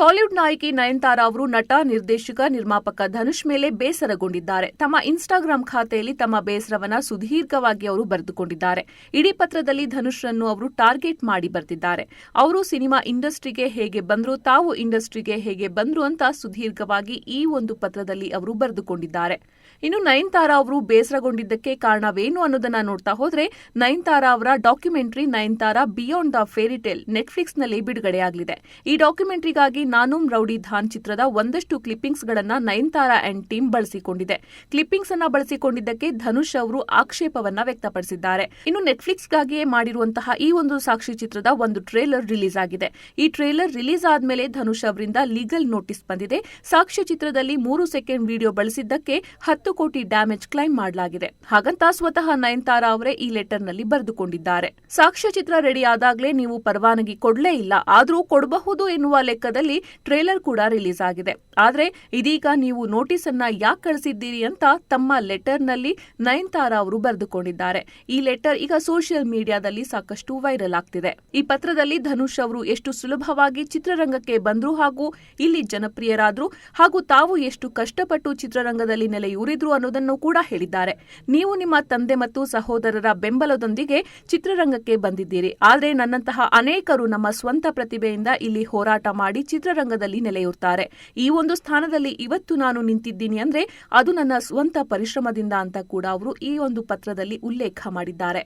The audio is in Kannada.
ಕಾಲಿವುಡ್ ನಾಯಕಿ ನಯನತಾರಾ ಅವರು ನಟ, ನಿರ್ದೇಶಕ, ನಿರ್ಮಾಪಕ ಧನುಷ್ ಮೇಲೆ ಬೇಸರಗೊಂಡಿದ್ದಾರೆ. ತಮ್ಮ ಇನ್ಸ್ಟಾಗ್ರಾಂ ಖಾತೆಯಲ್ಲಿ ತಮ್ಮ ಬೇಸರವನ್ನ ಸುದೀರ್ಘವಾಗಿ ಅವರು ಬರೆದುಕೊಂಡಿದ್ದಾರೆ. ಇಡೀ ಪತ್ರದಲ್ಲಿ ಧನುಷ್ ರನ್ನು ಅವರು ಟಾರ್ಗೆಟ್ ಮಾಡಿ ಬರೆದಿದ್ದಾರೆ. ಅವರು ಸಿನಿಮಾ ಇಂಡಸ್ಟ್ರಿಗೆ ಹೇಗೆ ಬಂದ್ರು, ತಾವು ಇಂಡಸ್ಟ್ರಿಗೆ ಹೇಗೆ ಬಂದ್ರು ಅಂತ ಸುದೀರ್ಘವಾಗಿ ಈ ಒಂದು ಪತ್ರದಲ್ಲಿ ಅವರು ಬರೆದುಕೊಂಡಿದ್ದಾರೆ. ಇನ್ನು ನಯನತಾರಾ ಅವರು ಬೇಸರಗೊಂಡಿದ್ದಕ್ಕೆ ಕಾರಣವೇನು ಅನ್ನೋದನ್ನ ನೋಡ್ತಾ ಹೋದ್ರೆ, ನಯನತಾರಾ ಅವರ documentary Nayanthara beyond the fairy tale ನೆಟ್ಫ್ಲಿಕ್ಸ್ನಲ್ಲಿ ಬಿಡುಗಡೆಯಾಗಲಿದೆ. ಈ ಡಾಕ್ಯುಮೆಂಟರಿಗಾಗಿ ನಾನುಮ್ ರೌಡಿ ಧಾನ್ ಚಿತ್ರದ ಒಂದಷ್ಟು ಕ್ಲಿಪ್ಪಿಂಗ್ಸ್ ಗಳನ್ನ ನಯನತಾರಾ ಅಂಡ್ ಟೀಮ್ ಬಳಸಿಕೊಂಡಿದೆ. ಕ್ಲಿಪ್ಪಿಂಗ್ಸ್ ಅನ್ನ ಬಳಸಿಕೊಂಡಿದ್ದಕ್ಕೆ ಧನುಷ್ ಅವರು ಆಕ್ಷೇಪವನ್ನ ವ್ಯಕ್ತಪಡಿಸಿದ್ದಾರೆ. ಇನ್ನು ನೆಟ್ಫ್ಲಿಕ್ಸ್ಗಾಗಿಯೇ ಮಾಡಿರುವಂತಹ ಈ ಒಂದು ಸಾಕ್ಷಿ ಚಿತ್ರದ ಒಂದು ಟ್ರೇಲರ್ ರಿಲೀಸ್ ಆಗಿದೆ. ಈ ಟ್ರೇಲರ್ ರಿಲೀಸ್ ಆದ್ಮೇಲೆ ಧನುಷ್ ಅವರಿಂದ ಲೀಗಲ್ ನೋಟಿಸ್ ಬಂದಿದೆ. ಸಾಕ್ಷ್ಯ ಚಿತ್ರದಲ್ಲಿ 3 ಸೆಕೆಂಡ್ ವಿಡಿಯೋ ಬಳಸಿದ್ದಕ್ಕೆ 10 ಕೋಟಿ ಡ್ಯಾಮೇಜ್ ಕ್ಲೈಮ್ ಮಾಡಲಾಗಿದೆ. ಹಾಗಂತ ಸ್ವತಃ ನಯನತಾರಾ ಅವರೇ ಈ ಲೆಟರ್ನಲ್ಲಿ ಬರೆದುಕೊಂಡಿದ್ದಾರೆ. ಸಾಕ್ಷ್ಯ ಚಿತ್ರ ರೆಡಿ ಆದಾಗಲೇ ನೀವು ಪರವಾನಗಿ ಕೊಡಲೇ ಇಲ್ಲ, ಆದರೂ ಕೊಡಬಹುದು ಎನ್ನುವ ಲೆಕ್ಕದಲ್ಲಿ ಟ್ರೇಲರ್ ಕೂಡ ರಿಲೀಸ್ ಆಗಿದೆ. ಆದ್ರೆ ಇದೀಗ ನೀವು ನೋಟಿಸ್ ಅನ್ನ ಯಾಕೆ ಕಳಿಸಿದ್ದೀರಿ ಅಂತ ತಮ್ಮ ಲೆಟರ್ನಲ್ಲಿ ನಯನತಾರಾ ಅವರು ಬರೆದುಕೊಂಡಿದ್ದಾರೆ. ಈ ಲೆಟರ್ ಈಗ ಸೋಷಿಯಲ್ ಮೀಡಿಯಾದಲ್ಲಿ ಸಾಕಷ್ಟು ವೈರಲ್ ಆಗ್ತಿದೆ. ಈ ಪತ್ರದಲ್ಲಿ ಧನುಷ್ ಅವರು ಎಷ್ಟು ಸುಲಭವಾಗಿ ಚಿತ್ರರಂಗಕ್ಕೆ ಬಂದ್ರು ಹಾಗೂ ಇಲ್ಲಿ ಜನಪ್ರಿಯರಾದ್ರು ಹಾಗೂ ತಾವು ಎಷ್ಟು ಕಷ್ಟಪಟ್ಟು ಚಿತ್ರರಂಗದಲ್ಲಿ ನೆಲೆಯೂರಿದ್ರು ಅನ್ನೋದನ್ನು ಕೂಡ ಹೇಳಿದ್ದಾರೆ. ನೀವು ನಿಮ್ಮ ತಂದೆ ಮತ್ತು ಸಹೋದರರ ಬೆಂಬಲದೊಂದಿಗೆ ಚಿತ್ರರಂಗಕ್ಕೆ ಬಂದಿದ್ದೀರಿ. ಆದರೆ ನನ್ನಂತಹ ಅನೇಕರು ನಮ್ಮ ಸ್ವಂತ ಪ್ರತಿಭೆಯಿಂದ ಇಲ್ಲಿ ಹೋರಾಟ ಮಾಡಿ ಚಿತ್ರರಂಗದಲ್ಲಿ ನೆಲೆಯೂರ್ತಾರೆ. ಈ ಒಂದು ಸ್ಥಾನದಲ್ಲಿ ಇವತ್ತು ನಾನು ನಿಂತಿದ್ದೀನಿ ಅಂದ್ರೆ ಅದು ನನ್ನ ಸ್ವಂತ ಪರಿಶ್ರಮದಿಂದ ಅಂತ ಕೂಡ ಅವರು ಈ ಒಂದು ಪತ್ರದಲ್ಲಿ ಉಲ್ಲೇಖ ಮಾಡಿದ್ದಾರೆ.